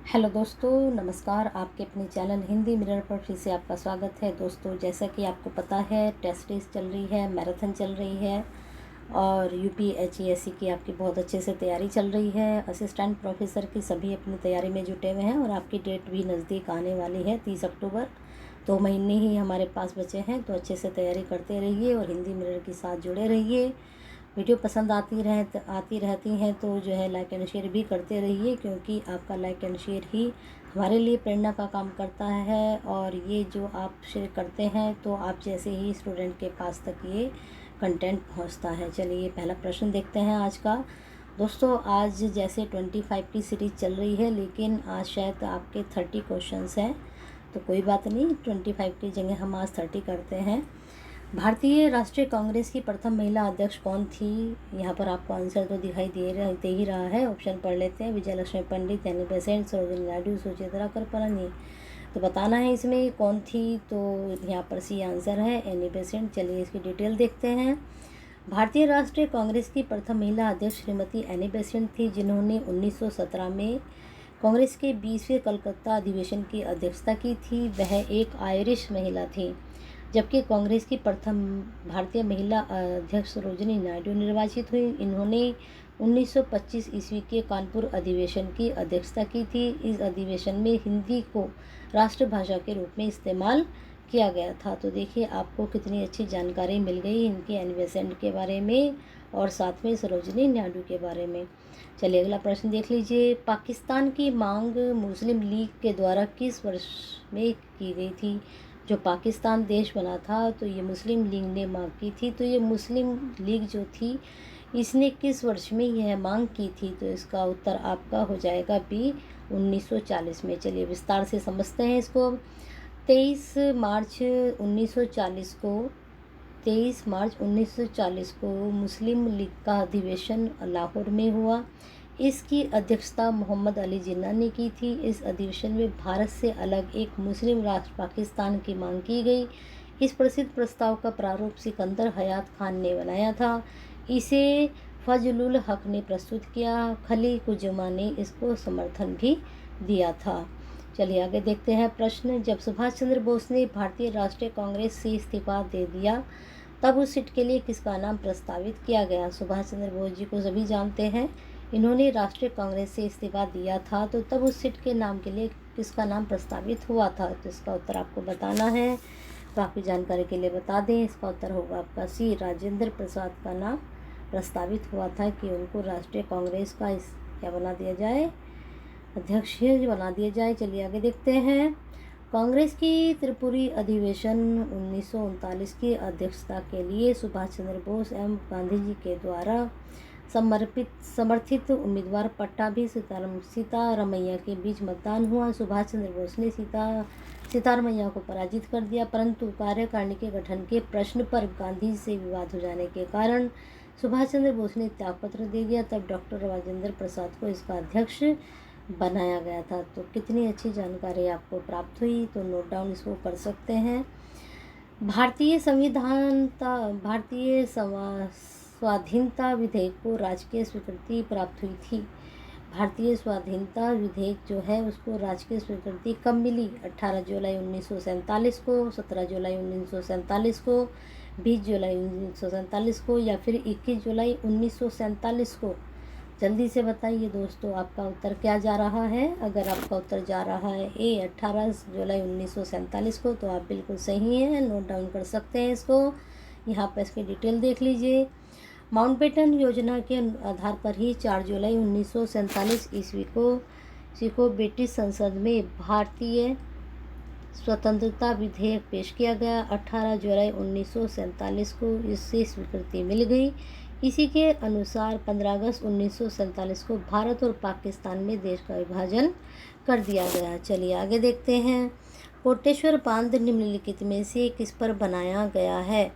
Hello दोस्तों, नमस्कार। आपके अपने चैनल हिंदी मिरर पर फिर से आपका स्वागत है। दोस्तों, जैसा कि आपको पता है, टेस्ट सीरीज चल रही है, मैराथन चल रही है और यूपीएससी की आपकी बहुत अच्छे से तैयारी चल रही है। असिस्टेंट प्रोफेसर की सभी अपनी तैयारी में जुटे हुए हैं और आपकी डेट भी नज़दीक आने वाली है 30 अक्टूबर। 2 महीने ही हमारे पास बचे हैं, तो अच्छे से तैयारी करते रहिए और हिंदी मिरर के साथ जुड़े रहिए। वीडियो पसंद आती रहती हैं तो जो है लाइक एंड शेयर भी करते रहिए, क्योंकि आपका लाइक एंड शेयर ही हमारे लिए प्रेरणा का काम करता है। और ये जो आप शेयर करते हैं तो आप जैसे ही स्टूडेंट के पास तक ये कंटेंट पहुंचता है। चलिए पहला प्रश्न देखते हैं आज का। दोस्तों, आज जैसे 25 की सीरीज़ चल रही है, लेकिन आज शायद आपके 30 क्वेश्चंस हैं, तो कोई बात नहीं, 25 की जगह हम आज 30 करते हैं। भारतीय राष्ट्रीय कांग्रेस की प्रथम महिला अध्यक्ष कौन थी? यहाँ पर आपको आंसर तो दिखाई दे ही रहा है। ऑप्शन पढ़ लेते हैं। विजयलक्ष्मी पंडित, एनी बेसेंट, सरोजिनी नायडू, सुचित्रा कृपलानी। तो बताना है इसमें कौन थी, तो यहाँ पर सी आंसर है एनी बेसेंट। चलिए इसकी डिटेल देखते हैं। भारतीय राष्ट्रीय कांग्रेस की प्रथम महिला अध्यक्ष श्रीमती एनी बेसेंट थी, जिन्होंने 1917 में कांग्रेस के 20वें कलकत्ता अधिवेशन की अध्यक्षता की थी। वह एक आयरिश महिला थी, जबकि कांग्रेस की प्रथम भारतीय महिला अध्यक्ष सरोजिनी नायडू निर्वाचित हुई। इन्होंने 1925 ईस्वी के कानपुर अधिवेशन की अध्यक्षता की थी। इस अधिवेशन में हिंदी को राष्ट्रभाषा के रूप में इस्तेमाल किया गया था। तो देखिए आपको कितनी अच्छी जानकारी मिल गई इनके एनी बेसेंट के बारे में और साथ में सरोजिनी नायडू के बारे में। चलिए अगला प्रश्न देख लीजिए। पाकिस्तान की मांग मुस्लिम लीग के द्वारा किस वर्ष में की गई थी? जो पाकिस्तान देश बना था तो ये मुस्लिम लीग ने मांग की थी। तो ये मुस्लिम लीग जो थी, इसने किस वर्ष में यह मांग की थी? तो इसका उत्तर आपका हो जाएगा बी, 1940 में। चलिए विस्तार से समझते हैं इसको। 23 मार्च 1940 को 23 मार्च 1940 को मुस्लिम लीग का अधिवेशन लाहौर में हुआ। इसकी अध्यक्षता मोहम्मद अली जिन्ना ने की थी। इस अधिवेशन में भारत से अलग एक मुस्लिम राष्ट्र पाकिस्तान की मांग की गई। इस प्रसिद्ध प्रस्ताव का प्रारूप सिकंदर हयात खान ने बनाया था। इसे फजलुल हक ने प्रस्तुत किया। खली कुजुमा ने इसको समर्थन भी दिया था। चलिए आगे देखते हैं प्रश्न। जब सुभाष चंद्र बोस ने भारतीय राष्ट्रीय कांग्रेस से इस्तीफा दे दिया, तब उस सीट के लिए किसका नाम प्रस्तावित किया गया? सुभाष चंद्र बोस जी को सभी जानते हैं, इन्होंने राष्ट्रीय कांग्रेस से इस्तीफा दिया था, तो तब उस सीट के नाम के लिए किसका नाम प्रस्तावित हुआ था? तो इसका उत्तर आपको बताना है। तो आपकी जानकारी के लिए बता दें, इसका उत्तर होगा आपका सी, राजेंद्र प्रसाद का नाम प्रस्तावित हुआ था कि उनको राष्ट्रीय कांग्रेस का क्या बना दिया जाए, अध्यक्ष बना दिया जाए। चलिए आगे देखते हैं। कांग्रेस की त्रिपुरी अधिवेशन 1939 की अध्यक्षता के लिए सुभाष चंद्र बोस एवं गांधी जी के द्वारा समर्थित उम्मीदवार पट्टाभी सीतारमैया के बीच मतदान हुआ। सुभाष चंद्र बोस ने सीतारमैया को पराजित कर दिया, परंतु कार्यकारिणी के गठन के प्रश्न पर गांधी से विवाद हो जाने के कारण सुभाष चंद्र बोस ने त्यागपत्र दे दिया। तब डॉक्टर राजेंद्र प्रसाद को इसका अध्यक्ष बनाया गया था। तो कितनी अच्छी जानकारी आपको प्राप्त हुई, तो नोट डाउन इसको कर सकते हैं। भारतीय स्वाधीनता विधेयक को राजकीय स्वीकृति प्राप्त हुई थी। भारतीय स्वाधीनता विधेयक जो है उसको राजकीय स्वीकृति कब मिली? 18 जुलाई 1947 को, 17 जुलाई 1947 को, 20 जुलाई 1947 को या फिर 21 जुलाई 1947 को? जल्दी से बताइए दोस्तों, आपका उत्तर क्या जा रहा है? अगर आपका उत्तर जा रहा है ए, 18 जुलाई 1947 को, तो आप बिल्कुल सही हैं, नोट डाउन कर सकते हैं इसको। यहाँ पर इसकी डिटेल देख लीजिए। माउंटबेटन योजना के आधार पर ही 4 जुलाई 1947 ईस्वी को ब्रिटिश संसद में भारतीय स्वतंत्रता विधेयक पेश किया गया। 18 जुलाई 1947 को इससे स्वीकृति मिल गई। इसी के अनुसार 15 अगस्त 1947 को भारत और पाकिस्तान में देश का विभाजन कर दिया गया। चलिए आगे देखते हैं। कोटेश्वर बांध निम्नलिखित में से किस पर बनाया गया है?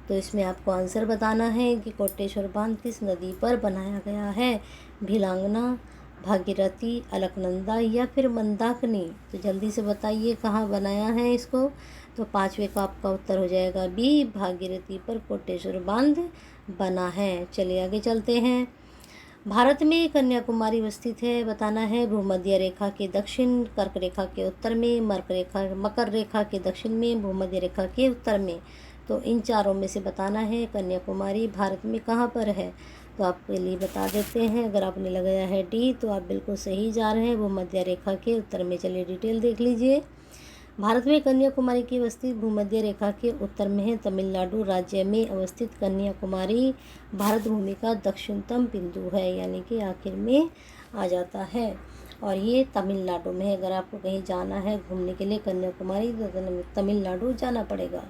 तो इसमें आपको आंसर बताना है कि कोटेश्वर बांध किस नदी पर बनाया गया है? भिलांगना, भागीरथी, अलकनंदा या फिर मंदाकिनी? तो जल्दी से बताइए कहाँ बनाया है इसको। तो 5वें का आपका उत्तर हो जाएगा बी, भागीरथी पर कोटेश्वर बांध बना है। चलिए आगे चलते हैं। भारत में कन्याकुमारी अवस्थित है, बताना है भूमध्य रेखा के दक्षिण, कर्क रेखा के उत्तर में, मकर रेखा के दक्षिण में, भूमध्य रेखा के उत्तर में। तो इन चारों में से बताना है कन्याकुमारी भारत में कहाँ पर है। तो आपके लिए बता देते हैं, अगर आपने लगाया है डी तो आप बिल्कुल सही जा रहे हैं, भूमध्य रेखा के उत्तर में। चलिए डिटेल देख लीजिए। भारत में कन्याकुमारी की अवस्थित भूमध्य रेखा के उत्तर में है। तमिलनाडु राज्य में अवस्थित कन्याकुमारी भारत भूमि का दक्षिणतम बिंदु है, यानी कि आखिर में आ जाता है, और ये तमिलनाडु में है। अगर आपको कहीं जाना है घूमने के लिए कन्याकुमारी तो तमिलनाडु जाना पड़ेगा।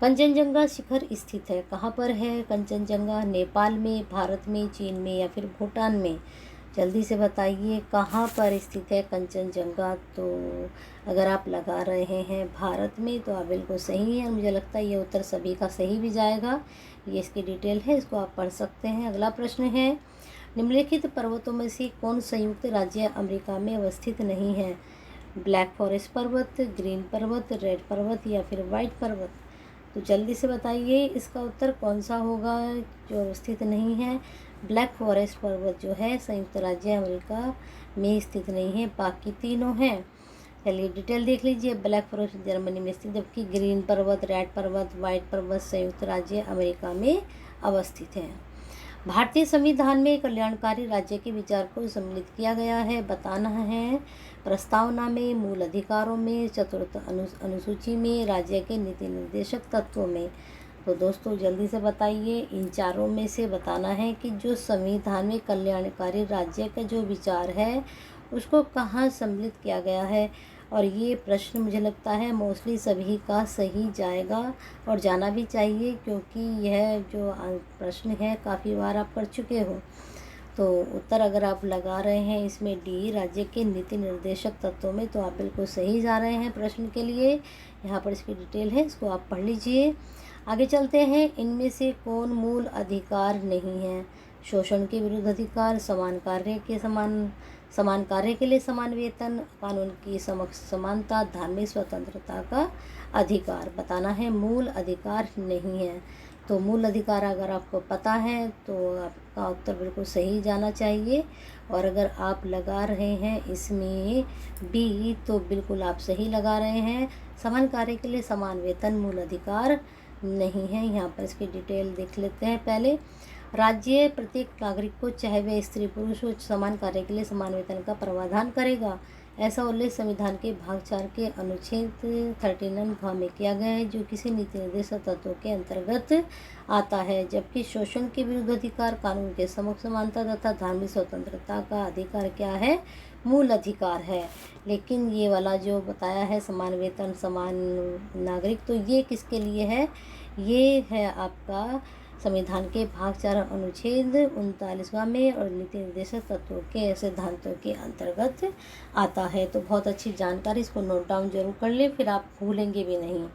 कंचनजंगा शिखर स्थित है, कहाँ पर है कंचनजंगा? नेपाल में, भारत में, चीन में या फिर भूटान में? जल्दी से बताइए कहाँ पर स्थित है कंचनजंगा। तो अगर आप लगा रहे हैं भारत में तो आप बिल्कुल सही है, मुझे लगता है ये उत्तर सभी का सही भी जाएगा। ये इसकी डिटेल है, इसको आप पढ़ सकते हैं। अगला प्रश्न है, निम्नलिखित पर्वतों में से कौन संयुक्त राज्य अमेरिका में अवस्थित नहीं है? ब्लैक फॉरेस्ट पर्वत, ग्रीन पर्वत, रेड पर्वत या फिर वाइट पर्वत? तो जल्दी से बताइए इसका उत्तर कौन सा होगा जो अवस्थित नहीं है। ब्लैक फॉरेस्ट पर्वत जो है संयुक्त राज्य अमेरिका में स्थित नहीं है, बाकी तीनों हैं। चलिए डिटेल देख लीजिए। ब्लैक फॉरेस्ट जर्मनी में स्थित, जबकि ग्रीन पर्वत, रेड पर्वत, वाइट पर्वत संयुक्त राज्य अमेरिका में अवस्थित है। भारतीय संविधान में कल्याणकारी राज्य के विचार को सम्मिलित किया गया है, बताना है प्रस्तावना में, मूल अधिकारों में, चतुर्थ अनुसूची में, राज्य के नीति निर्देशक तत्वों में। तो दोस्तों जल्दी से बताइए, इन चारों में से बताना है कि जो संविधान में कल्याणकारी राज्य का जो विचार है उसको कहाँ सम्मिलित किया गया है। और ये प्रश्न मुझे लगता है मोस्टली सभी का सही जाएगा और जाना भी चाहिए, क्योंकि यह जो प्रश्न है काफ़ी बार आप पढ़ चुके हो। तो उत्तर अगर आप लगा रहे हैं इसमें डी, राज्य के नीति निर्देशक तत्वों में, तो आप बिल्कुल सही जा रहे हैं प्रश्न के लिए। यहाँ पर इसकी डिटेल है, इसको आप पढ़ लीजिए। आगे चलते हैं, इनमें से कौन मूल अधिकार नहीं है? शोषण के विरुद्ध अधिकार, समान कार्य के लिए समान वेतन, कानून की समक्ष समानता, धार्मिक स्वतंत्रता का अधिकार। बताना है मूल अधिकार नहीं है। तो मूल अधिकार अगर आपको पता है तो आपका उत्तर बिल्कुल सही जाना चाहिए। और अगर आप लगा रहे हैं इसमें बी तो बिल्कुल आप सही लगा रहे हैं। समान कार्य के लिए समान वेतन मूल अधिकार नहीं है। यहाँ पर इसकी डिटेल देख लेते हैं पहले। राज्य प्रत्येक नागरिक को, चाहे वह स्त्री पुरुष हो, समान कार्य के लिए समान वेतन का प्रावधान करेगा, ऐसा उल्लेख संविधान के भाग 4 के अनुच्छेद 39 में किया गया है, जो किसी नीति निर्देशक तत्वों के अंतर्गत आता है। जबकि शोषण के विरुद्ध अधिकार, कानून के समक्ष समानता तथा धार्मिक स्वतंत्रता का अधिकार क्या है? मूल अधिकार है। लेकिन ये वाला जो बताया है समान वेतन समान नागरिक, तो ये किसके लिए है? ये है आपका संविधान के भाग 4 अनुच्छेद 39वां में और नीति निर्देशक तत्वों के सिद्धांतों के अंतर्गत आता है। तो बहुत अच्छी जानकारी, इसको नोट डाउन जरूर कर लें, फिर आप भूलेंगे भी नहीं।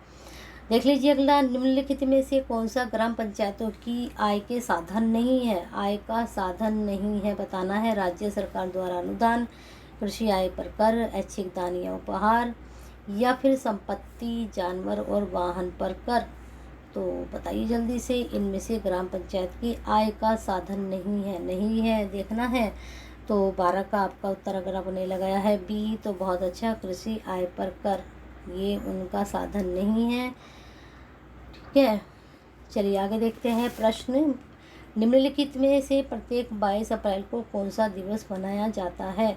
देख लीजिए अगला, निम्नलिखित में से कौन सा ग्राम पंचायतों की आय के साधन नहीं है? आय का साधन नहीं है, बताना है राज्य सरकार द्वारा अनुदान, कृषि आय पर कर, ऐच्छिक दान या उपहार, या फिर संपत्ति, जानवर और वाहन पर कर। तो बताइए जल्दी से, इनमें से ग्राम पंचायत की आय का साधन नहीं है देखना है। तो 12 का आपका उत्तर अगर आपने लगाया है बी तो बहुत अच्छा, कृषि आय पर कर, ये उनका साधन नहीं है। ठीक है, चलिए आगे देखते हैं प्रश्न। निम्नलिखित में से प्रत्येक 22 अप्रैल को कौन सा दिवस मनाया जाता है?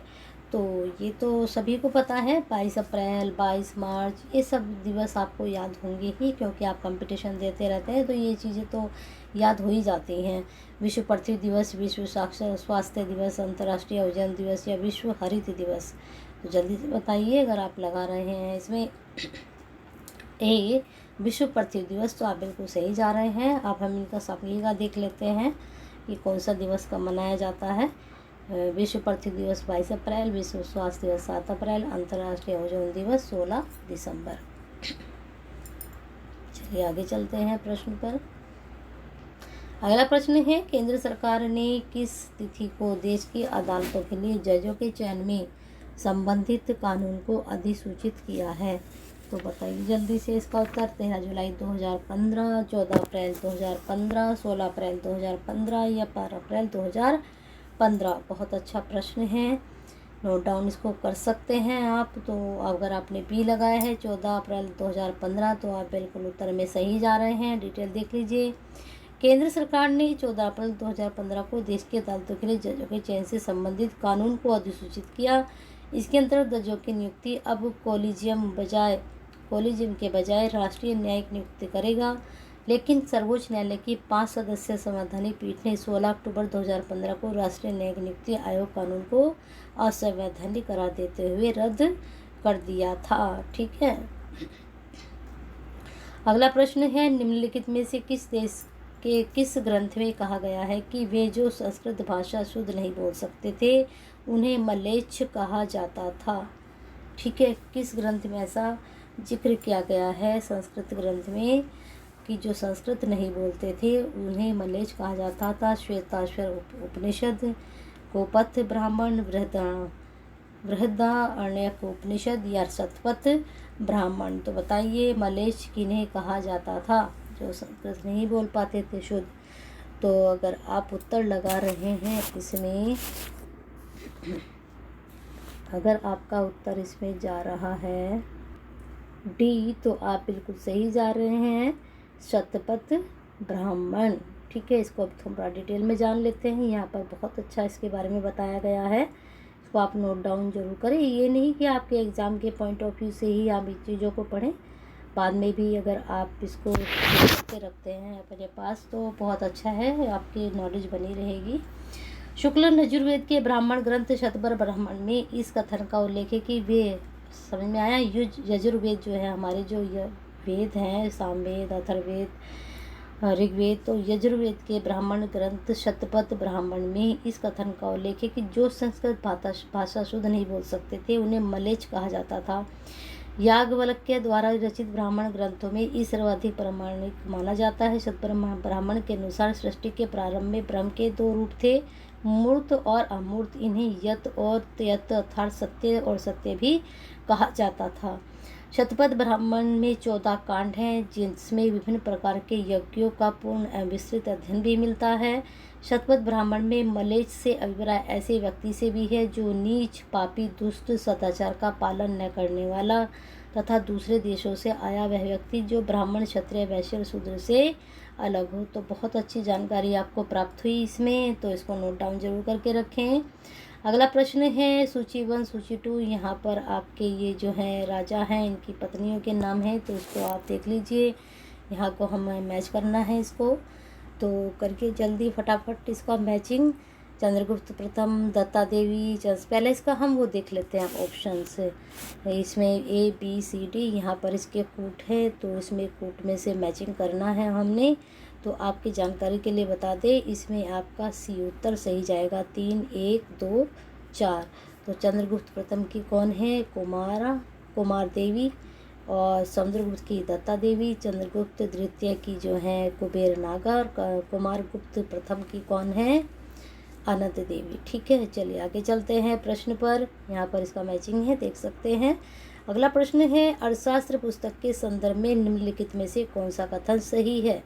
तो ये तो सभी को पता है, 22 अप्रैल, 22 मार्च, ये सब दिवस आपको याद होंगे ही, क्योंकि आप कंपटीशन देते रहते हैं तो ये चीज़ें तो याद हो ही जाती हैं। विश्व पृथ्वी दिवस, विश्व स्वास्थ्य दिवस, अंतर्राष्ट्रीय ओजोन दिवस या विश्व हरित दिवस। तो जल्दी से बताइए अगर आप लगा रहे हैं इसमें ए विश्व पृथ्वी दिवस, तो आप बिल्कुल सही जा रहे हैं। अब हम इनका सामयिका देख लेते हैं कि कौन सा दिवस कब मनाया जाता है। विश्व पृथ्वी दिवस 22 अप्रैल, विश्व स्वास्थ्य दिवस 7 अप्रैल, अंतर्राष्ट्रीय ओजोन दिवस 16 दिसंबर। चलिए आगे चलते हैं प्रश्न पर। अगला प्रश्न है, केंद्र सरकार ने किस तिथि को देश की अदालतों के लिए जजों के चयन में संबंधित कानून को अधिसूचित किया है? तो बताइए जल्दी से इसका उत्तर। 13 जुलाई 2015, 14 अप्रैल 2015, 16 अप्रैल 2015 या 12 अप्रैल 2015। 15। बहुत अच्छा प्रश्न है, नोट डाउन इसको कर सकते हैं आप। तो अगर आपने बी लगाया है 14 अप्रैल 2015 तो आप बिल्कुल उत्तर में सही जा रहे हैं। डिटेल देख लीजिए। केंद्र सरकार ने 14 अप्रैल 2015 को देश की अदालतों के लिए जजों के चयन से संबंधित कानून को अधिसूचित किया। इसके अंतर्गत जजों की नियुक्ति अब कॉलेजियम के बजाय राष्ट्रीय न्यायिक नियुक्ति करेगा। लेकिन सर्वोच्च न्यायालय की 5 सदस्यीय संवैधानिक पीठ ने 16 अक्टूबर 2015 को राष्ट्रीय न्यायिक नियुक्ति आयोग कानून को असंवैधानिक करार देते हुए रद्द कर दिया था। ठीक है। अगला प्रश्न है, निम्नलिखित में से किस देश के किस ग्रंथ में कहा गया है कि वे जो संस्कृत भाषा शुद्ध नहीं बोल सकते थे उन्हें मलेच्छ कहा जाता था। ठीक है, किस ग्रंथ में ऐसा जिक्र किया गया है संस्कृत ग्रंथ में कि जो संस्कृत नहीं बोलते थे उन्हें मलेच्छ कहा जाता था। श्वेताश्वर उपनिषद, गोपथ ब्राह्मण, बृहदारण्यक उपनिषद या शतपथ ब्राह्मण। तो बताइए मलेच्छ किन्हें कहा जाता था जो संस्कृत नहीं बोल पाते थे शुद्ध। तो अगर आप उत्तर लगा रहे हैं इसमें, अगर आपका उत्तर इसमें जा रहा है डी तो आप बिल्कुल सही जा रहे हैं, शतपथ ब्राह्मण। ठीक है, इसको अब थोड़ा डिटेल में जान लेते हैं। यहाँ पर बहुत अच्छा इसके बारे में बताया गया है, इसको आप नोट डाउन जरूर करें। ये नहीं कि आपके एग्ज़ाम के पॉइंट ऑफ व्यू से ही आप इन चीज़ों को पढ़ें, बाद में भी अगर आप इसको करके रखते हैं अपने पास तो बहुत अच्छा है, आपकी नॉलेज बनी रहेगी। शुक्ल यजुर्वेद के ब्राह्मण ग्रंथ शतपथ ब्राह्मण में इस कथन का उल्लेख है कि वे, समझ में आया, यजुर्वेद जो है हमारे जो वेद हैं, सामवेद, अथर्ववेद, ऋग्वेद, तो यजुर्वेद के ब्राह्मण ग्रंथ शतपथ ब्राह्मण में इस कथन का उल्लेख है कि जो संस्कृत भाषा शुद्ध नहीं बोल सकते थे उन्हें मलेच्छ कहा जाता था। याज्ञवल्क्य द्वारा रचित ब्राह्मण ग्रंथों में इस सर्वाधिक प्रामाणिक माना जाता है। शतपथ ब्राह्मण के अनुसार सृष्टि के प्रारंभ में ब्रह्म के 2 रूप थे, मूर्त और अमूर्त। इन्हें यत और त्यत अर्थात सत्य और सत्य भी कहा जाता था। शतपथ ब्राह्मण में 14 कांड हैं जिसमें विभिन्न प्रकार के यज्ञों का पूर्ण एवं विस्तृत अध्ययन भी मिलता है। शतपथ ब्राह्मण में मलेच्छ से अभिप्राय ऐसे व्यक्ति से भी है जो नीच, पापी, दुष्ट, सदाचार का पालन न करने वाला तथा दूसरे देशों से आया वह व्यक्ति जो ब्राह्मण, क्षत्रिय, वैश्य और शूद्र से अलग हो। तो बहुत अच्छी जानकारी आपको प्राप्त हुई इसमें, तो इसको नोट डाउन जरूर करके रखें। अगला प्रश्न है सूची 1 सूची 2। यहाँ पर आपके ये जो हैं राजा हैं इनकी पत्नियों के नाम हैं, तो इसको आप देख लीजिए। यहाँ को हमें मैच करना है, इसको तो करके जल्दी फटाफट इसका मैचिंग। चंद्रगुप्त प्रथम, दत्ता देवी, पहले इसका हम वो देख लेते हैं ऑप्शन से। इसमें A B C D यहाँ पर इसके कूट है, तो इसमें कूट में से मैचिंग करना है हमने। तो आपकी जानकारी के लिए बता दें, इसमें आपका सी उत्तर सही जाएगा। 3, 1, 2, 4। तो चंद्रगुप्त प्रथम की कौन है? कुमार देवी, और समुद्रगुप्त की दत्ता देवी। चंद्रगुप्त द्वितीय की जो है कुबेर नागर। कुमारगुप्त प्रथम की कौन है? अनंत देवी। ठीक है, चलिए आगे चलते हैं प्रश्न पर। यहाँ पर इसका मैचिंग है, देख सकते हैं। अगला प्रश्न है, अर्थशास्त्र पुस्तक के संदर्भ में निम्नलिखित में से कौन सा कथन सही है?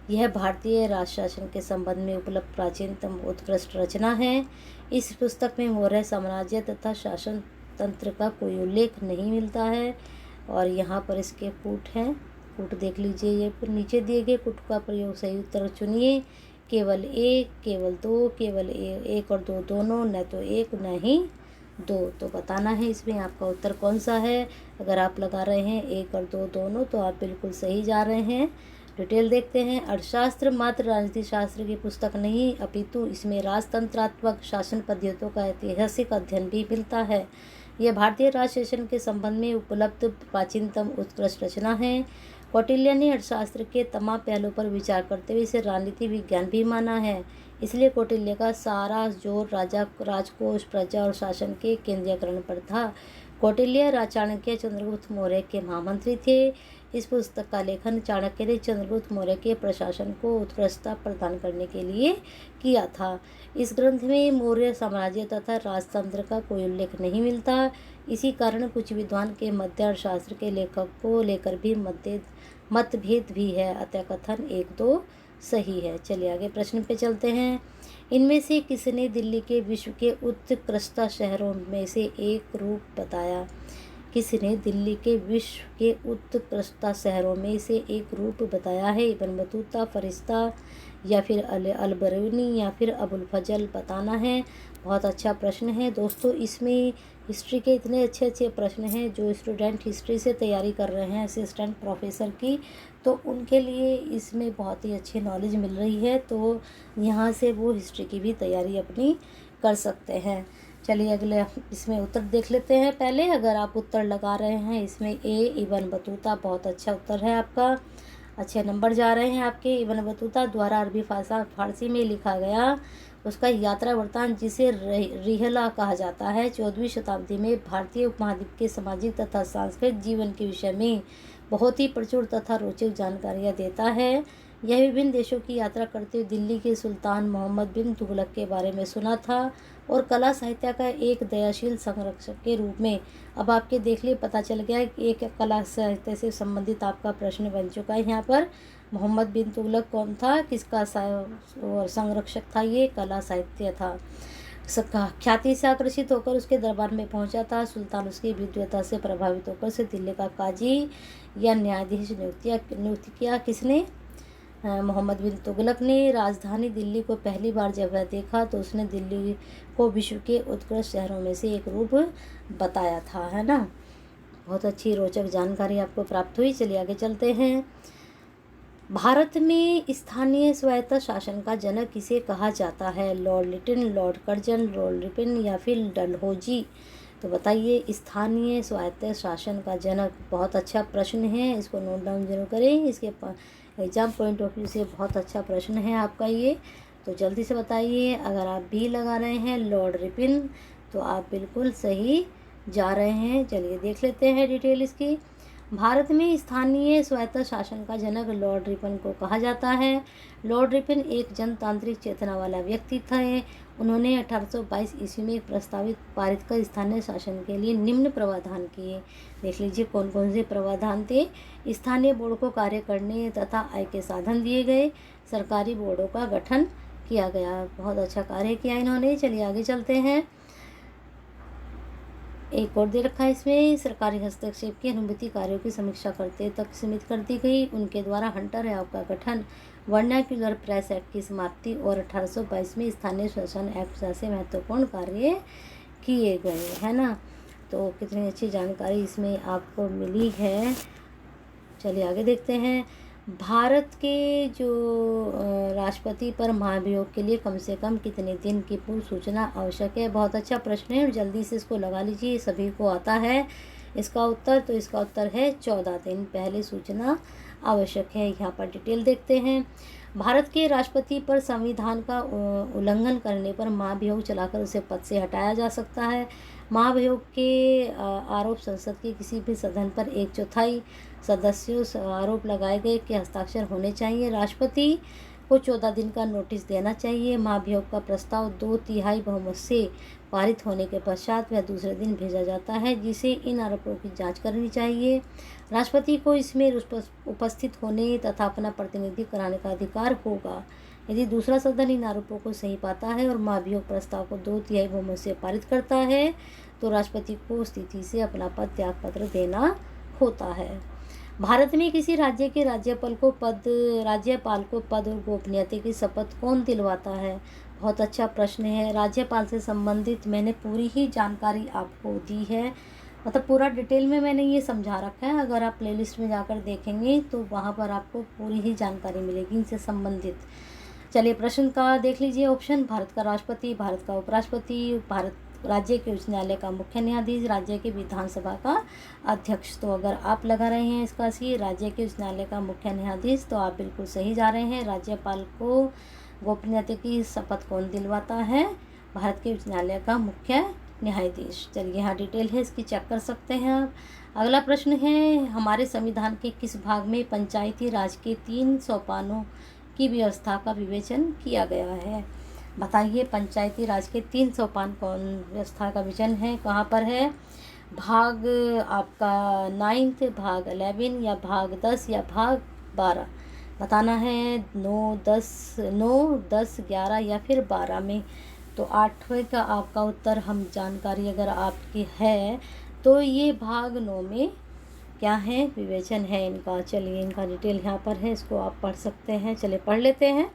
यह भारतीय राज शासन के संबंध में उपलब्ध प्राचीनतम उत्कृष्ट रचना है। इस पुस्तक में मौर्य साम्राज्य तथा शासन तंत्र का कोई उल्लेख नहीं मिलता है। और यहाँ पर इसके कूट हैं, कूट देख लीजिए। ये नीचे दिए गए कूट का प्रयोग सही उत्तर चुनिए। केवल 1, केवल 2, केवल 1 और 2 दोनों, न तो 1 न ही 2। तो बताना है इसमें आपका उत्तर कौन सा है। अगर आप लगा रहे हैं 1 और 2 दोनों तो आप बिल्कुल सही जा रहे हैं। डिटेल देखते हैं। अर्थशास्त्र मात्र राजनीति शास्त्र की पुस्तक नहीं अपितु इसमें राजतंत्रात्मक शासन पद्धतियों का ऐतिहासिक अध्ययन भी मिलता है। यह भारतीय राज शासन के संबंध में उपलब्ध प्राचीनतम उत्कृष्ट रचना है। कौटिल्य ने अर्थशास्त्र के तमाम पहलुओं पर विचार करते हुए इसे राजनीति विज्ञान भी माना है। इसलिए कौटिल्य का सारा जोर राजकोष, प्रजा और शासन के केंद्रीकरण पर था। कौटिल्य चाणक्य चंद्रगुप्त मौर्य के महामंत्री थे। इस पुस्तक का लेखन चाणक्य ने चंद्रगुप्त मौर्य के प्रशासन को उत्कृष्टता प्रदान करने के लिए किया था। इस ग्रंथ में मौर्य साम्राज्य तथा राजतंत्र का कोई उल्लेख नहीं मिलता। इसी कारण कुछ विद्वान के मध्य अर्थशास्त्र के लेखक को लेकर भी मतभेद भी है। अतः कथन 1, 2 सही है। चलिए आगे प्रश्न पे चलते हैं। इनमें से किसने दिल्ली के विश्व के उत्कृष्ट शहरों में से एक रूप बताया? किसने दिल्ली के विश्व के उत्कृष्ट शहरों में से एक रूप बताया है? इब्न बतूता, फरिश्ता या फिर अल-बरूनी या फिर अबुल फजल बताना है। बहुत अच्छा प्रश्न है दोस्तों। इसमें हिस्ट्री के इतने अच्छे अच्छे प्रश्न हैं, जो स्टूडेंट हिस्ट्री से तैयारी कर रहे हैं असिस्टेंट प्रोफेसर की, तो उनके लिए इसमें बहुत ही अच्छी नॉलेज मिल रही है। तो यहाँ से वो हिस्ट्री की भी तैयारी अपनी कर सकते हैं। चलिए अगले इसमें उत्तर देख लेते हैं। पहले अगर आप उत्तर लगा रहे हैं इसमें ए इब्न बतूता, बहुत अच्छा उत्तर है आपका, अच्छे नंबर जा रहे हैं आपके। इब्न बतूता द्वारा अरबी फारसी में लिखा गया उसका यात्रा वृत्तांत, जिसे रिहला कहा जाता है, 14वीं शताब्दी में भारतीय उपमहाद्वीप के सामाजिक तथा सांस्कृतिक जीवन के विषय में बहुत ही प्रचुर तथा रोचक जानकारियाँ देता है। यह विभिन्न देशों की यात्रा करते हुए दिल्ली के सुल्तान मोहम्मद बिन तुगलक के बारे में सुना था और कला साहित्य का एक दयाशील संरक्षक के रूप में। अब आपके देख लिए पता चल गया है कि एक कला साहित्य से संबंधित आपका प्रश्न बन चुका है यहाँ पर। मोहम्मद बिन तुगलक कौन था, किसका संरक्षक था? ये कला साहित्य था। ख्याति से आकर्षित होकर उसके दरबार में पहुंचा था। सुल्तान उसकी विद्वता से प्रभावित होकर उसे दिल्ली का काजी या न्यायाधीश नियुक्त किया। किसने? मोहम्मद बिन तुगलक ने। राजधानी दिल्ली को पहली बार जब वह देखा तो उसने दिल्ली को विश्व के उत्कृष्ट शहरों में से एक रूप बताया था, है ना। बहुत अच्छी रोचक जानकारी आपको प्राप्त हुई। चलिए आगे चलते हैं। भारत में स्थानीय स्वायत्त शासन का जनक किसे कहा जाता है? Lord little, Lord Curzon, Lord Ripon या फिर डलहौजी? तो बताइए, स्थानीय स्वायत्त शासन का जनक। बहुत अच्छा प्रश्न है, इसको नोट डाउन जरूर करें। इसके एग्जाम पॉइंट ऑफ व्यू से बहुत अच्छा प्रश्न है आपका ये, तो जल्दी से बताइए। अगर आप भी लगा रहे हैं लॉर्ड रिपन तो आप बिल्कुल सही जा रहे हैं। चलिए देख लेते हैं डिटेल इसकी। भारत में स्थानीय स्वायत्त शासन का जनक लॉर्ड रिपन को कहा जाता है। लॉर्ड रिपन एक जनतांत्रिक चेतना वाला व्यक्ति थे। उन्होंने 1822 ईस्वी में एक प्रस्तावित पारित कर स्थानीय शासन के लिए निम्न प्रावधान किए। देख लीजिए कौन कौन से प्रावधान थे। स्थानीय बोर्ड को कार्य करने तथा आय के साधन दिए गए। सरकारी बोर्डों का गठन किया गया। बहुत अच्छा कार्य किया इन्होंने। चलिए आगे चलते हैं। एक और दे रखा है इसमें, सरकारी हस्तक्षेप की अनुमति कार्यों की समीक्षा करते तक सीमित कर दी गई। उनके द्वारा हंटर आयोग का गठन, वर्नाक्युलर प्रेस एक्ट की समाप्ति और 1822 में स्थानीय शासन एक्ट जैसे महत्वपूर्ण कार्य किए गए, है ना। तो कितनी अच्छी जानकारी इसमें आपको मिली है। चलिए आगे देखते हैं। भारत के जो राष्ट्रपति पर महाभियोग के लिए कम से कम कितने दिन की पूर्व सूचना आवश्यक है? बहुत अच्छा प्रश्न है और जल्दी से इसको लगा लीजिए, सभी को आता है इसका उत्तर। तो इसका उत्तर है 14 दिन पहले सूचना आवश्यक है। यहाँ पर डिटेल देखते हैं। भारत के राष्ट्रपति पर संविधान का उल्लंघन करने पर महाभियोग चलाकर उसे पद से हटाया जा सकता है। महाभियोग के आरोप संसद के किसी भी सदन पर 1/4 सदस्यों से आरोप लगाए गए के हस्ताक्षर होने चाहिए। राष्ट्रपति को 14 दिन का नोटिस देना चाहिए। महाभियोग का प्रस्ताव 2/3 बहुमत से पारित होने के पश्चात वह दूसरे दिन भेजा जाता है, जिसे इन आरोपों की जांच करनी चाहिए। राष्ट्रपति को इसमें उपस्थित होने तथा अपना प्रतिनिधि कराने का अधिकार होगा। यदि दूसरा सदन इन आरोपों को सही पाता है और महाभियोग प्रस्ताव को 2/3 बहुमत से पारित करता है तो राष्ट्रपति को स्थिति से अपना पद त्याग पत्र देना होता है। भारत में किसी राज्य के राज्यपाल को पद और गोपनीयता की शपथ कौन दिलवाता है? बहुत अच्छा प्रश्न है। राज्यपाल से संबंधित मैंने पूरी ही जानकारी आपको दी है, मतलब पूरा डिटेल में मैंने ये समझा रखा है। अगर आप प्लेलिस्ट में जाकर देखेंगे तो वहाँ पर आपको पूरी ही जानकारी मिलेगी इनसे संबंधित। चलिए प्रश्न का देख लीजिए ऑप्शन। भारत का राष्ट्रपति, भारत का उपराष्ट्रपति, भारत राज्य के उच्च न्यायालय का मुख्य न्यायाधीश, राज्य के विधानसभा का अध्यक्ष। तो अगर आप लगा रहे हैं इसका सी राज्य के उच्च न्यायालय का मुख्य न्यायाधीश, तो आप बिल्कुल सही जा रहे हैं। राज्यपाल को गोपनीयता की शपथ कौन दिलवाता है? भारत के उच्च न्यायालय का मुख्य न्यायाधीश। चलिए यहाँ डिटेल है इसकी, चेक कर सकते हैं आप। अगला प्रश्न है, हमारे संविधान के किस भाग में पंचायती राज के 3 सोपानों की व्यवस्था का विवेचन किया गया है? बताइए, पंचायती राज के 3 सोपान कौन व्यवस्था का विवेचन है, कहाँ पर है? भाग आपका 9, भाग 11 या भाग 10 या भाग 12? बताना है 9, 10, 11 या फिर 12 में। तो 8वें का आपका उत्तर हम जानकारी अगर आपकी है तो ये भाग 9 में क्या है, विवेचन है इनका। चलिए इनका डिटेल यहाँ पर है, इसको आप पढ़ सकते हैं। चलिए पढ़ लेते हैं।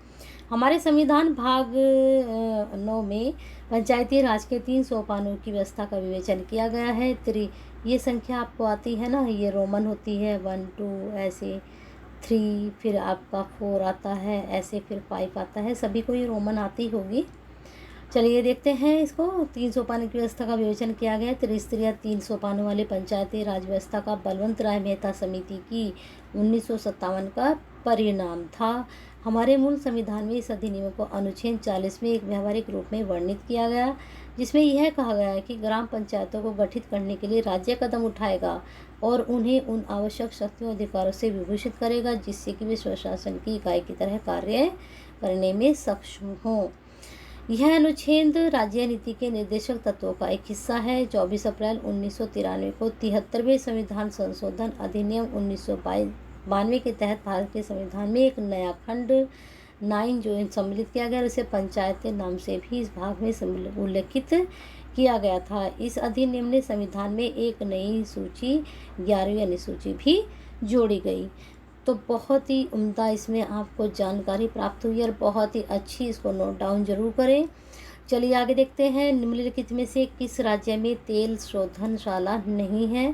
हमारे संविधान भाग 9 में पंचायती राज के 3 सोपानों की व्यवस्था का विवेचन किया गया है। ये संख्या आपको आती है ना, ये रोमन होती है 1, 2 ऐसे, 3 फिर आपका 4 आता है ऐसे, फिर 5 आता है, सभी को ये रोमन आती होगी। चलिए देखते हैं इसको। 3 सोपान की व्यवस्था का विवेचन किया गया। त्रिस्तरीय 3 सोपानों वाली पंचायती राज व्यवस्था का बलवंत राय मेहता समिति की 1957 का परिणाम था। हमारे मूल संविधान में इस अधिनियम को अनुच्छेद 40 में एक व्यावहारिक रूप में वर्णित किया गया, जिसमें यह कहा गया है कि ग्राम पंचायतों को गठित करने के लिए राज्य कदम उठाएगा और उन्हें उन आवश्यक शक्तियों अधिकारों से विभूषित करेगा जिससे कि वे स्वशासन की इकाई की तरह कार्य करने में सक्षम हों। यह अनुच्छेद राज्य नीति के निर्देशक तत्वों का एक हिस्सा है। 24 अप्रैल 1993 को 73वें संविधान संशोधन अधिनियम 1992 के तहत भारत के संविधान में एक नया खंड 9 जो सम्मिलित किया गया, उसे पंचायत नाम से भी इस भाग में उल्लेखित किया गया था। इस अधिनियम ने संविधान में एक नई सूची 11वीं अनुसूची भी जोड़ी गई। तो बहुत ही उम्दा इसमें आपको जानकारी प्राप्त हुई और बहुत ही अच्छी, इसको नोट डाउन जरूर करें। चलिए आगे देखते हैं। निम्नलिखित में से किस राज्य में तेल शोधनशाला नहीं है?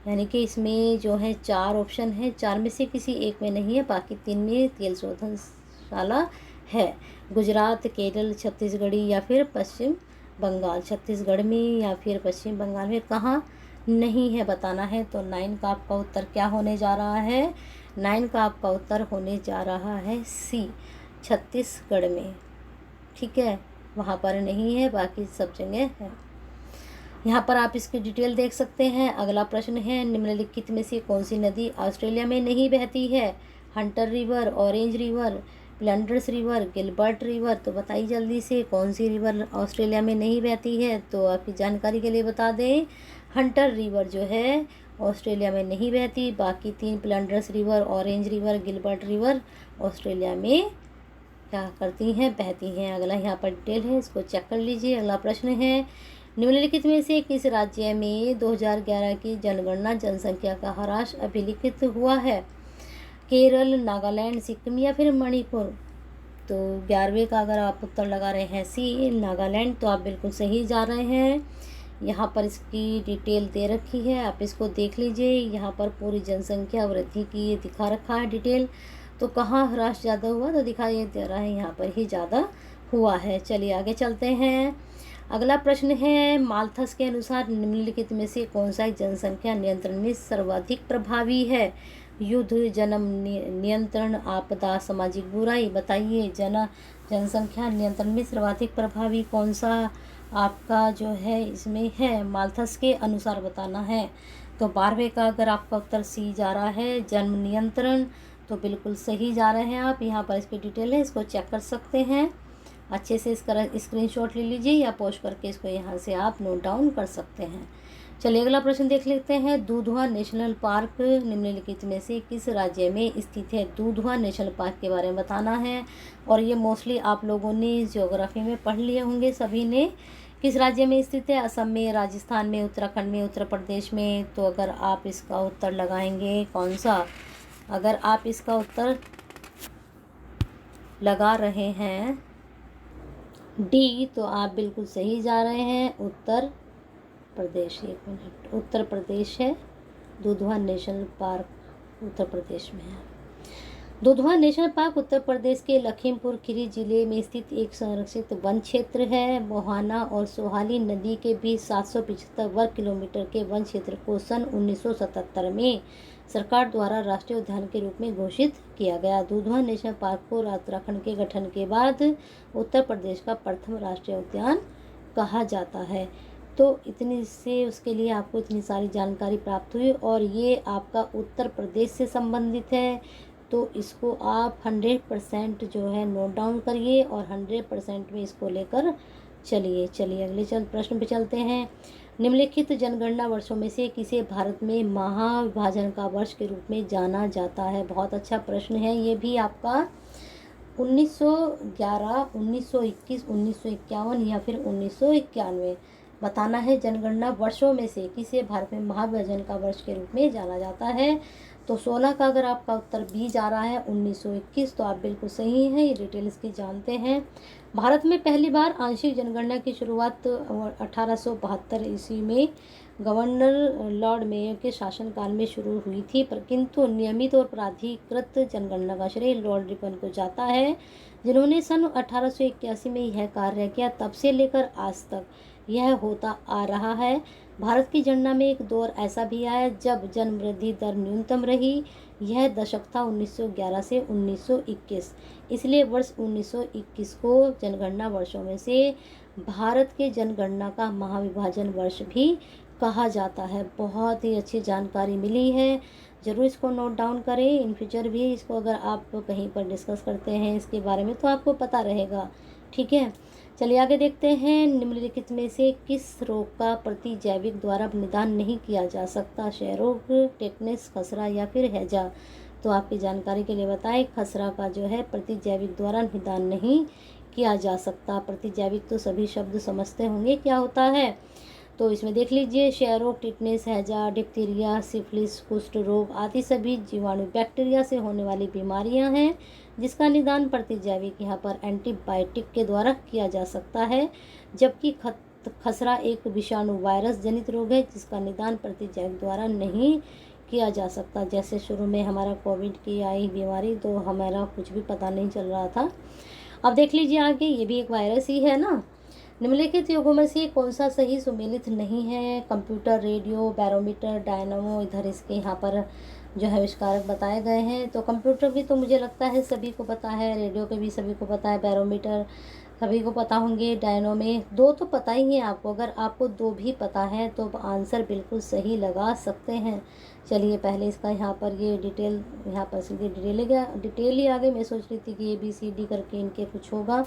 यानी कि इसमें जो है 4 ऑप्शन है, 4 में से किसी एक में नहीं है, बाकी 3 में तेल शोधनशाला है। गुजरात, केरल, छत्तीसगढ़ी या फिर पश्चिम बंगाल। छत्तीसगढ़ में या फिर पश्चिम बंगाल में कहाँ नहीं है बताना है। तो 9 का आपका उत्तर क्या होने जा रहा है? 9 का आपका उत्तर होने जा रहा है सी, छत्तीसगढ़ में। ठीक है, वहाँ पर नहीं है, बाकी सब जगह है। यहाँ पर आप इसकी डिटेल देख सकते हैं। अगला प्रश्न है, निम्नलिखित में से कौन सी नदी ऑस्ट्रेलिया में नहीं बहती है? Hunter river, Orange river, Flinders river, Gilbert river. तो बताइए जल्दी से कौन सी रिवर ऑस्ट्रेलिया में नहीं बहती है? तो आपकी जानकारी के लिए बता दें, हंटर रिवर जो है ऑस्ट्रेलिया में नहीं बहती। बाकी 3 Flinders river, Orange river, Gilbert river Australia में क्या करती हैं, बहती हैं। अगला यहाँ पर डिटेल है, इसको चेक कर लीजिए। अगला प्रश्न है, निम्नलिखित में से किस राज्य में 2011 की जनगणना जनसंख्या का ह्रास अभिलिखित हुआ है? केरल, नागालैंड, सिक्किम या फिर मणिपुर। तो 11वें का अगर आप उत्तर लगा रहे हैं सी, नागालैंड, तो आप बिल्कुल सही जा रहे हैं। यहाँ पर इसकी डिटेल दे रखी है, आप इसको देख लीजिए। यहाँ पर पूरी जनसंख्या वृद्धि की ये दिखा रखा है डिटेल। तो कहाँ ह्रास ज़्यादा हुआ? तो दिखाई दे रहा है यहाँ पर ही ज़्यादा हुआ है। चलिए आगे चलते हैं। अगला प्रश्न है, माल्थस के अनुसार निम्नलिखित में से कौन सा जनसंख्या नियंत्रण में सर्वाधिक प्रभावी है? युद्ध, जन्म नियंत्रण, आपदा, सामाजिक बुराई। बताइए जनसंख्या नियंत्रण में सर्वाधिक प्रभावी कौन सा आपका जो है इसमें है? माल्थस के अनुसार बताना है। तो 12वें का अगर आपका उत्तर सी जा रहा है, जन्म नियंत्रण, तो बिल्कुल सही जा रहे हैं आप। यहाँ पर इसकी डिटेल है, इसको चेक कर सकते हैं। अच्छे से इसका स्क्रीनशॉट ले लीजिए या पोस्ट करके इसको यहाँ से आप नोट डाउन कर सकते हैं। चलिए अगला प्रश्न देख लेते हैं। दूधवा नेशनल पार्क निम्नलिखित में से किस राज्य में स्थित है? दूधवा नेशनल पार्क के बारे में बताना है। और ये मोस्टली आप लोगों ने ज्योग्राफी में पढ़ लिए होंगे सभी ने। किस राज्य में स्थित है? असम में, राजस्थान में, उत्तराखंड में, उत्तर प्रदेश में। तो अगर आप इसका उत्तर लगाएंगे कौन सा? अगर आप इसका उत्तर लगा रहे हैं डी, तो आप बिल्कुल सही जा रहे हैं, उत्तर प्रदेश। 1 मिनट, उत्तर प्रदेश है, दुधवा नेशनल पार्क उत्तर प्रदेश में है। दुधवा नेशनल पार्क उत्तर प्रदेश के लखीमपुर खीरी जिले में स्थित एक संरक्षित वन क्षेत्र है। मोहाना और सोहाली नदी के बीच 775 वर्ग किलोमीटर के वन क्षेत्र को सन 1977 में सरकार द्वारा राष्ट्रीय उद्यान के रूप में घोषित किया गया। दुधवा नेशनल पार्क को उत्तराखंड के गठन के बाद उत्तर प्रदेश का प्रथम राष्ट्रीय उद्यान कहा जाता है। तो इतनी से उसके लिए आपको इतनी सारी जानकारी प्राप्त हुई और ये आपका उत्तर प्रदेश से संबंधित है। तो इसको आप 100% जो है नोट डाउन करिए और 100% में इसको लेकर चलिए। अगले प्रश्न पे चलते हैं। निम्नलिखित जनगणना वर्षों में से किसे भारत में महाविभाजन का वर्ष के रूप में जाना जाता है? बहुत अच्छा प्रश्न है ये भी आपका। 1911, 1921, 1951 या फिर 1991 बताना है। जनगणना वर्षों में से किसे भारत में महाविभाजन का वर्ष के रूप में जाना जाता है? तो 16 का अगर आपका उत्तर बी जा रहा है 1921, तो आप बिल्कुल सही हैं। ये डिटेल इसकी जानते हैं। भारत में पहली बार आंशिक जनगणना की शुरुआत 1872 ईस्वी में गवर्नर लॉर्ड मेयो के शासनकाल में शुरू हुई थी, पर किंतु नियमित और प्राधिकृत जनगणना का श्रेय लॉर्ड रिपन को जाता है, जिन्होंने सन 1881 में यह कार्य किया। तब से लेकर आज तक यह होता आ रहा है। भारत की गणना में एक दौर ऐसा भी आया जब जन्म वृद्धि दर न्यूनतम रही। यह दशक था 1911 से 1921। इसलिए वर्ष 1921 को जनगणना वर्षों में से भारत के जनगणना का महाविभाजन वर्ष भी कहा जाता है। बहुत ही अच्छी जानकारी मिली है, ज़रूर इसको नोट डाउन करें। इन फ्यूचर भी इसको अगर आप कहीं पर डिस्कस करते हैं इसके बारे में तो आपको पता रहेगा। ठीक है, चलिए आगे देखते हैं। निम्नलिखित में से किस रोग का प्रतिजैविक द्वारा निदान नहीं किया जा सकता? क्षय रोग, टेटनस, खसरा या फिर हैजा? तो आपकी जानकारी के लिए बताएं, खसरा का जो है प्रतिजैविक द्वारा निदान नहीं किया जा सकता। प्रतिजैविक तो सभी शब्द समझते होंगे क्या होता है। तो इसमें देख लीजिए, क्षय रोग, टिटनेस, हैजा, डिप्थीरिया, सिफिलिस, कुष्ठ रोग आदि सभी जीवाणु बैक्टीरिया से होने वाली बीमारियां हैं जिसका निदान प्रतिजैविक यहाँ पर एंटीबायोटिक के द्वारा किया जा सकता है। जबकि खसरा एक विषाणु वायरस जनित रोग है जिसका निदान प्रतिजैविक द्वारा नहीं किया जा सकता। जैसे शुरू में हमारा कोविड की आई बीमारी, तो हमारा कुछ भी पता नहीं चल रहा था। अब देख लीजिए आगे, ये भी एक वायरस ही है ना। निम्नलिखित युगों में से कौन सा सही सुमेलित नहीं है? कंप्यूटर, रेडियो, बैरोमीटर, डायनामो, इधर इसके यहाँ पर जो है आविष्कारक बताए गए हैं। तो कंप्यूटर भी तो मुझे लगता है सभी को पता है, रेडियो के भी सभी को पता है, बैरोमीटर सभी को पता होंगे, डायनो में दो तो पता ही है आपको। अगर आपको दो भी पता है तो आंसर बिल्कुल सही लगा सकते हैं। चलिए पहले इसका यहाँ पर ये डिटेल, यहाँ पर सीधे डिटेल ही आ गई। मैं सोच रही थी कि ABCD करके इनके कुछ होगा,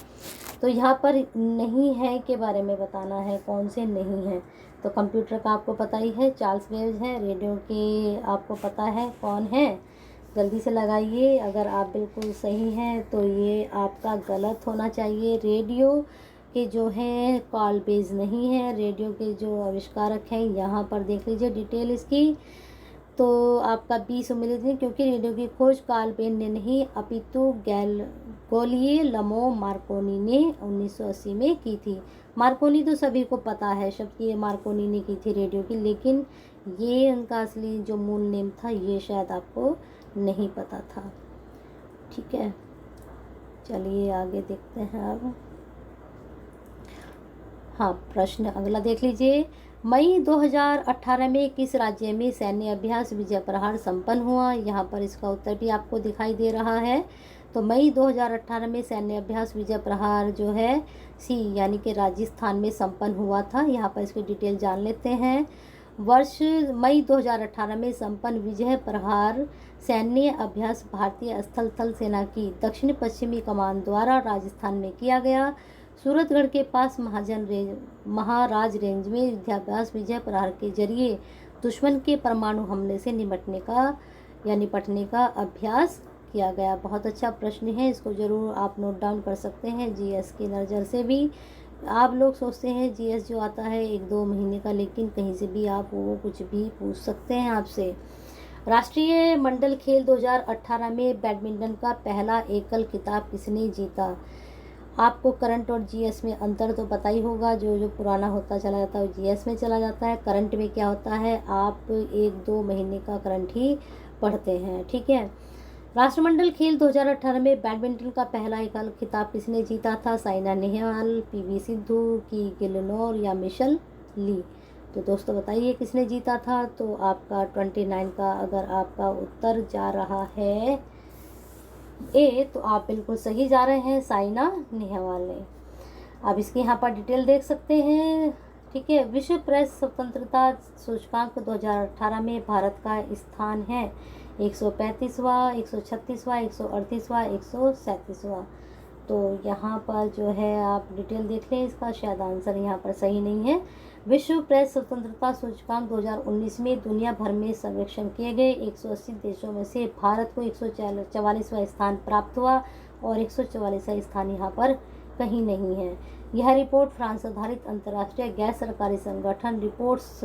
तो यहाँ पर नहीं है के बारे में बताना है, कौन से नहीं है। तो कंप्यूटर का आपको पता ही है, चार्ल्स बेबेज है। रेडियो के आपको पता है कौन है, जल्दी से लगाइए। अगर आप बिल्कुल सही हैं तो ये आपका गलत होना चाहिए। रेडियो के जो हैं कार्ल बेज नहीं है। रेडियो के जो आविष्कारक हैं यहाँ पर देख लीजिए डिटेल इसकी, तो आपका बी सुमेलित नहीं, क्योंकि रेडियो की खोज कार्ल बेन ने नहीं अपितु गोलिये लमो मार्कोनी ने 1980 में की थी। मार्कोनी तो सभी को पता है शब्द की, ये मार्कोनी ने की थी रेडियो की, लेकिन ये उनका असली जो मूल नेम था ये शायद आपको नहीं पता था। ठीक है, चलिए आगे देखते हैं अब। हाँ, प्रश्न अगला देख लीजिए। मई 2018 में किस राज्य में सैन्य अभ्यास विजय प्रहार संपन्न हुआ? यहाँ पर इसका उत्तर भी आपको दिखाई दे रहा है। तो मई 2018 में सैन्य अभ्यास विजय प्रहार जो है सी यानी कि राजस्थान में संपन्न हुआ था। यहाँ पर इसकी डिटेल जान लेते हैं। वर्ष मई 2018 में संपन्न विजय प्रहार सैन्य अभ्यास भारतीय स्थल थल सेना की दक्षिण पश्चिमी कमान द्वारा राजस्थान में किया गया। सूरतगढ़ के पास महाराज रेंज में युद्धाभ्यास विजय प्रहार के जरिए दुश्मन के परमाणु हमले से निपटने का अभ्यास किया गया। बहुत अच्छा प्रश्न है, इसको जरूर आप नोट डाउन कर सकते हैं। GS की नज़र से भी आप लोग सोचते हैं GS जो आता है 1-2 महीने का, लेकिन कहीं से भी आप वो कुछ भी पूछ सकते हैं आपसे। राष्ट्रीय मंडल खेल 2018 में बैडमिंटन का पहला एकल खिताब किसने जीता? आपको करंट और GS में अंतर तो पता ही होगा। जो पुराना होता चला जाता है वो GS में चला जाता है। करंट में क्या होता है, आप 1-2 महीने का करंट ही पढ़ते हैं। ठीक है, राष्ट्रमंडल खेल 2018 में बैडमिंटन का पहला एकल खिताब किसने जीता था? साइना नेहवाल, PV सिंधु, की गिलनोर या मिशेल ली? तो दोस्तों बताइए किसने जीता था। तो आपका 29 का अगर आपका उत्तर जा रहा है ए, तो आप बिल्कुल सही जा रहे हैं, साइना नेहवाल ने। अब इसकी यहाँ पर डिटेल देख सकते हैं। ठीक है, विश्व प्रेस स्वतंत्रता सूचकांक 2018 में भारत का स्थान है 135वां, 136वां, 138वां, 137वां। तो यहाँ पर जो है आप डिटेल देख लें, इसका शायद आंसर यहाँ पर सही नहीं है। विश्व प्रेस स्वतंत्रता सूचकांक 2019 में दुनिया भर में सर्वेक्षण किए गए 180 देशों में से भारत को 144वां स्थान प्राप्त हुआ और 144वां स्थान यहाँ पर कहीं नहीं है। यह रिपोर्ट फ्रांस आधारित अंतर्राष्ट्रीय गैर सरकारी संगठन रिपोर्ट्स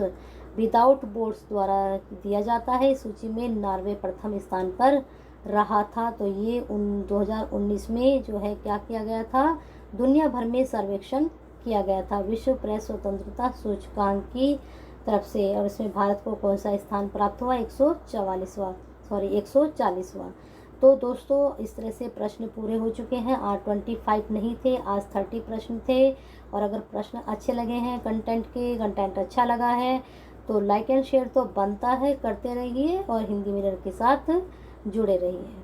विदाउट बॉर्डर्स द्वारा दिया जाता है। सूची में नॉर्वे प्रथम स्थान पर रहा था। तो ये 2019 में जो है क्या किया गया था, दुनिया भर में सर्वेक्षण किया गया था विश्व प्रेस स्वतंत्रता सूचकांक की तरफ से, और इसमें भारत को कौन सा स्थान प्राप्त हुआ, 140वां। तो दोस्तों इस तरह से प्रश्न पूरे हो चुके हैं। आज 25 नहीं थे, आज 30 प्रश्न थे। और अगर प्रश्न अच्छे लगे हैं, कंटेंट अच्छा लगा है तो लाइक एंड शेयर तो बनता है, करते रहिए और हिंदी मिरर के साथ जुड़े रहिए।